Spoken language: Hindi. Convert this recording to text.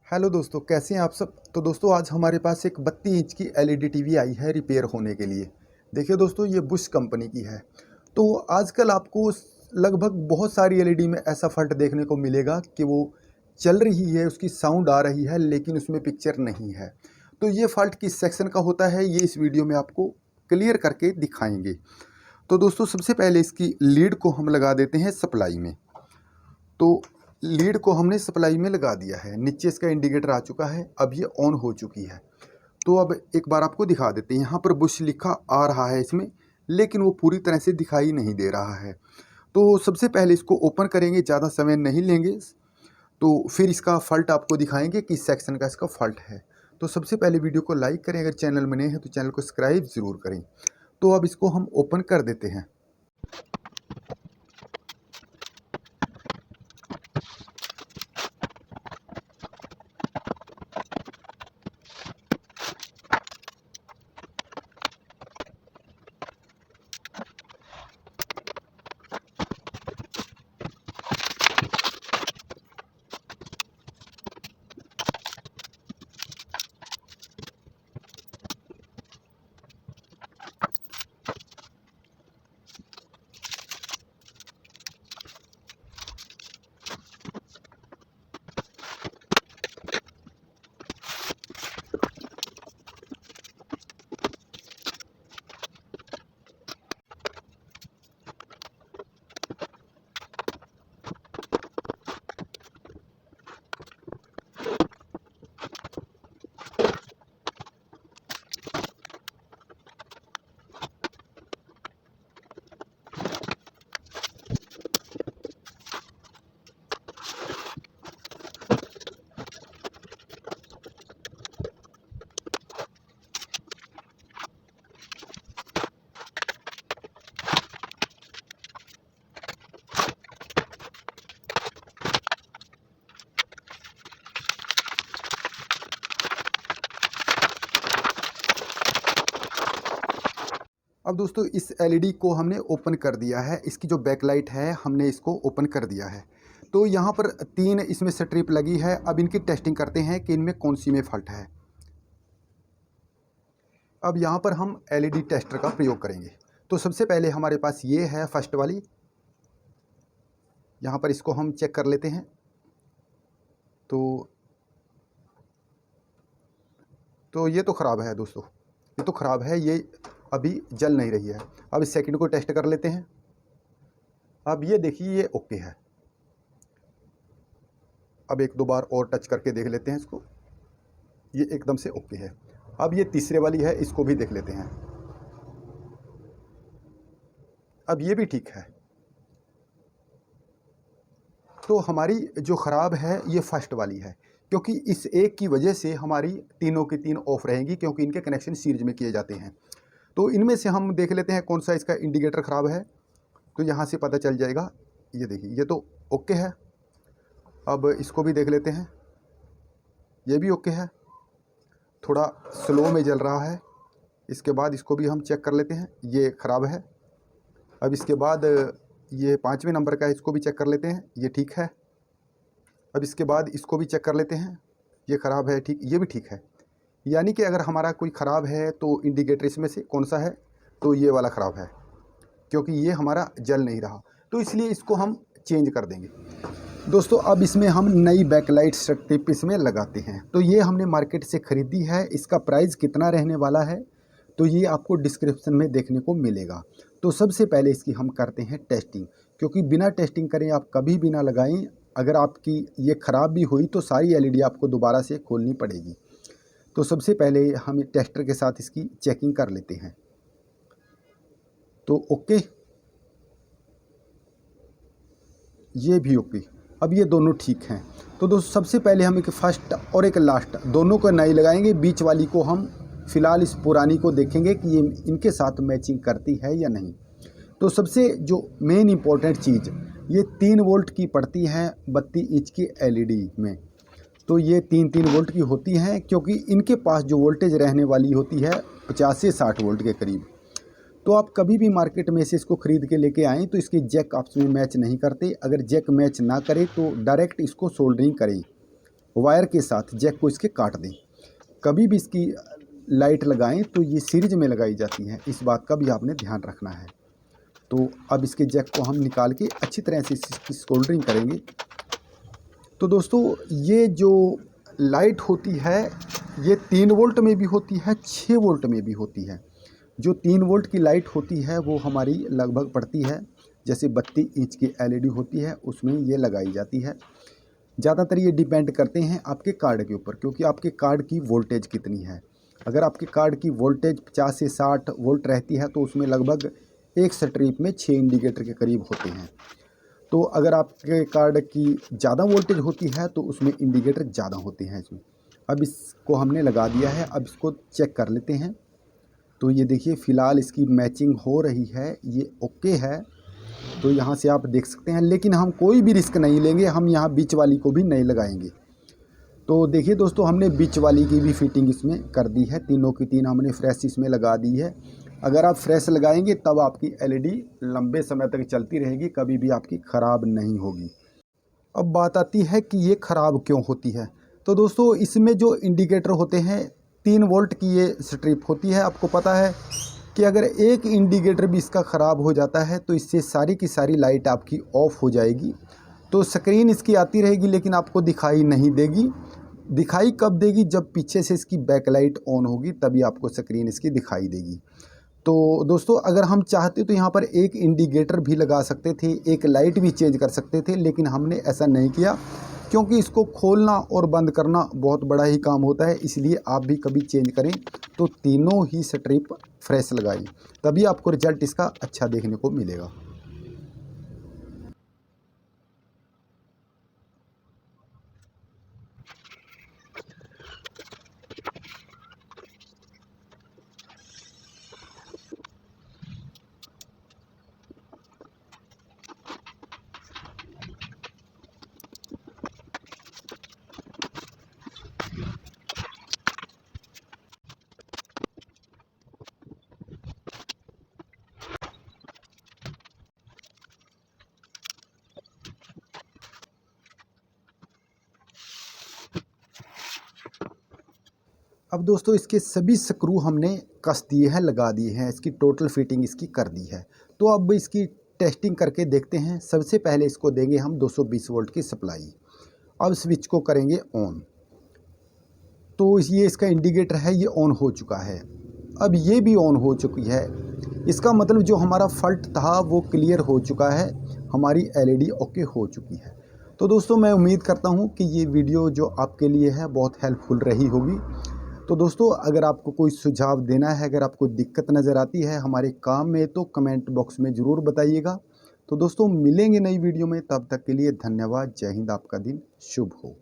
हेलो दोस्तों, कैसे हैं आप सब। तो दोस्तों आज हमारे पास एक 32 इंच की एलईडी टीवी आई है रिपेयर होने के लिए। देखिए दोस्तों, ये बुश कंपनी की है। तो आजकल आपको लगभग बहुत सारी एलईडी में ऐसा फॉल्ट देखने को मिलेगा कि वो चल रही है, उसकी साउंड आ रही है लेकिन उसमें पिक्चर नहीं है। तो ये फॉल्ट किस सेक्शन का होता है ये इस वीडियो में आपको क्लियर करके दिखाएंगे। तो दोस्तों सबसे पहले इसकी लीड को हम लगा देते हैं सप्लाई में। तो लीड को हमने सप्लाई में लगा दिया है, नीचे इसका इंडिकेटर आ चुका है, अब ये ऑन हो चुकी है। तो अब एक बार आपको दिखा देते हैं, यहाँ पर बुश लिखा आ रहा है इसमें, लेकिन वो पूरी तरह से दिखाई नहीं दे रहा है। तो सबसे पहले इसको ओपन करेंगे, ज़्यादा समय नहीं लेंगे। तो फिर इसका फॉल्ट आपको दिखाएंगे कि इस सेक्शन का इसका फॉल्ट है। तो सबसे पहले वीडियो को लाइक करें, अगर चैनल में नए हैं तो चैनल को सब्सक्राइब ज़रूर करें। तो अब इसको हम ओपन कर देते हैं। अब दोस्तों इस एलईडी को हमने ओपन कर दिया है, इसकी जो बैकलाइट है हमने इसको ओपन कर दिया है। तो यहाँ पर 3 इसमें स्ट्रिप लगी है। अब इनकी टेस्टिंग करते हैं कि इनमें कौन सी में फॉल्ट है। अब यहाँ पर हम एलईडी टेस्टर का प्रयोग करेंगे। तो सबसे पहले हमारे पास ये है फर्स्ट वाली, यहाँ पर इसको हम चेक कर लेते हैं। तो ये तो ख़राब है दोस्तों, ये तो ख़राब है, ये अभी जल नहीं रही है। अब इस सेकंड को टेस्ट कर लेते हैं। अब ये देखिए ये ओके है। अब एक दो बार और टच करके देख लेते हैं इसको, ये एकदम से ओके है। अब ये तीसरे वाली है, इसको भी देख लेते हैं। अब ये भी ठीक है। तो हमारी जो ख़राब है ये फर्स्ट वाली है, क्योंकि इस एक की वजह से हमारी तीनों की तीन ऑफ रहेंगी, क्योंकि इनके कनेक्शन सीरीज में किए जाते हैं। तो इनमें से हम देख लेते हैं कौन सा इसका इंडिकेटर ख़राब है। तो यहाँ से पता चल जाएगा। ये देखिए ये तो ओके है। अब इसको भी देख लेते हैं, ये भी ओके है, थोड़ा स्लो में जल रहा है। इसके बाद इसको भी हम चेक कर लेते हैं, ये ख़राब है। अब इसके बाद ये 5वें नंबर का है, इसको भी चेक कर लेते हैं, ये ठीक है। अब इसके बाद इसको भी चेक कर लेते हैं, ये ख़राब है, ठीक, ये भी ठीक है। यानी कि अगर हमारा कोई ख़राब है तो इंडिकेटर इसमें से कौन सा है, तो ये वाला ख़राब है, क्योंकि ये हमारा जल नहीं रहा। तो इसलिए इसको हम चेंज कर देंगे। दोस्तों अब इसमें हम नई बैकलाइट स्ट्रिप इसमें लगाते हैं। तो ये हमने मार्केट से ख़रीदी है, इसका प्राइस कितना रहने वाला है तो ये आपको डिस्क्रिप्शन में देखने को मिलेगा। तो सबसे पहले इसकी हम करते हैं टेस्टिंग, क्योंकि बिना टेस्टिंग करें आप कभी भी ना लगाएं। अगर आपकी ये ख़राब भी हुई तो सारी एलईडी आपको दोबारा से खोलनी पड़ेगी। तो सबसे पहले हम टेस्टर के साथ इसकी चेकिंग कर लेते हैं। तो ओके, ये भी ओके। अब ये दोनों ठीक हैं। तो दोस्तों सबसे पहले हम एक फर्स्ट और एक लास्ट दोनों को नई लगाएंगे, बीच वाली को हम फ़िलहाल इस पुरानी को देखेंगे कि ये इनके साथ मैचिंग करती है या नहीं। तो सबसे जो मेन इम्पोर्टेंट चीज़, ये 3 वोल्ट की पड़ती है 32 इंच की एलईडी में। तो ये 3-3 वोल्ट की होती हैं, क्योंकि इनके पास जो वोल्टेज रहने वाली होती है 50 से 60 वोल्ट के करीब। तो आप कभी भी मार्केट में से इसको ख़रीद के लेके आएँ तो इसके जैक आपस में मैच नहीं करते। अगर जैक मैच ना करे तो डायरेक्ट इसको सोल्डरिंग करें, वायर के साथ जैक को इसके काट दें। कभी भी इसकी लाइट लगाएं तो ये सीरीज में लगाई जाती हैं, इस बात का भी आपने ध्यान रखना है। तो अब इसके जैक को हम निकाल के अच्छी तरह से इसकी सोल्डरिंग करेंगे। तो दोस्तों ये जो लाइट होती है ये 3 वोल्ट में भी होती है, 6 वोल्ट में भी होती है। जो 3 वोल्ट की लाइट होती है वो हमारी लगभग पड़ती है, जैसे 32 इंच की एलईडी होती है उसमें ये लगाई जाती है। ज़्यादातर ये डिपेंड करते हैं आपके कार्ड के ऊपर, क्योंकि आपके कार्ड की वोल्टेज कितनी है। अगर आपके कार्ड की वोल्टेज 50 से 60 वोल्ट रहती है तो उसमें लगभग एक स्ट्रिप में 6 इंडिकेटर के करीब होते हैं। तो अगर आपके कार्ड की ज़्यादा वोल्टेज होती है तो उसमें इंडिकेटर ज़्यादा होते हैं इसमें। अब इसको हमने लगा दिया है, अब इसको चेक कर लेते हैं। तो ये देखिए फ़िलहाल इसकी मैचिंग हो रही है, ये ओके है। तो यहाँ से आप देख सकते हैं, लेकिन हम कोई भी रिस्क नहीं लेंगे, हम यहाँ बीच वाली को भी नहीं लगाएंगे। तो देखिए दोस्तों हमने बीच वाली की भी फिटिंग इसमें कर दी है, तीनों की तीन हमने फ्रेश इसमें लगा दी है। अगर आप फ्रेश लगाएंगे तब आपकी एलईडी लंबे समय तक चलती रहेगी, कभी भी आपकी ख़राब नहीं होगी। अब बात आती है कि ये ख़राब क्यों होती है। तो दोस्तों इसमें जो इंडिकेटर होते हैं 3 वोल्ट की ये स्ट्रिप होती है। आपको पता है कि अगर एक इंडिकेटर भी इसका ख़राब हो जाता है तो इससे सारी की सारी लाइट आपकी ऑफ हो जाएगी। तो स्क्रीन इसकी आती रहेगी लेकिन आपको दिखाई नहीं देगी। दिखाई कब देगी, जब पीछे से इसकी बैकलाइट ऑन होगी तभी आपको स्क्रीन इसकी दिखाई देगी। तो दोस्तों अगर हम चाहते तो यहाँ पर एक इंडिकेटर भी लगा सकते थे, एक लाइट भी चेंज कर सकते थे, लेकिन हमने ऐसा नहीं किया क्योंकि इसको खोलना और बंद करना बहुत बड़ा ही काम होता है। इसलिए आप भी कभी चेंज करें तो तीनों ही स्ट्रिप फ्रेश लगाइए, तभी आपको रिजल्ट इसका अच्छा देखने को मिलेगा। अब दोस्तों इसके सभी स्क्रू हमने कस दिए हैं, लगा दिए हैं, इसकी टोटल फिटिंग इसकी कर दी है। तो अब इसकी टेस्टिंग करके देखते हैं। सबसे पहले इसको देंगे हम 220 वोल्ट की सप्लाई। अब स्विच को करेंगे ऑन। तो ये इसका इंडिकेटर है, ये ऑन हो चुका है। अब ये भी ऑन हो चुकी है, इसका मतलब जो हमारा फॉल्ट था वो क्लियर हो चुका है, हमारी एलईडी ओके हो चुकी है। तो दोस्तों मैं उम्मीद करता हूँ कि ये वीडियो जो आपके लिए है बहुत हेल्पफुल रही होगी। तो दोस्तों अगर आपको कोई सुझाव देना है, अगर आपको दिक्कत नज़र आती है हमारे काम में, तो कमेंट बॉक्स में ज़रूर बताइएगा। तो दोस्तों मिलेंगे नई वीडियो में, तब तक के लिए धन्यवाद। जय हिंद, आपका दिन शुभ हो।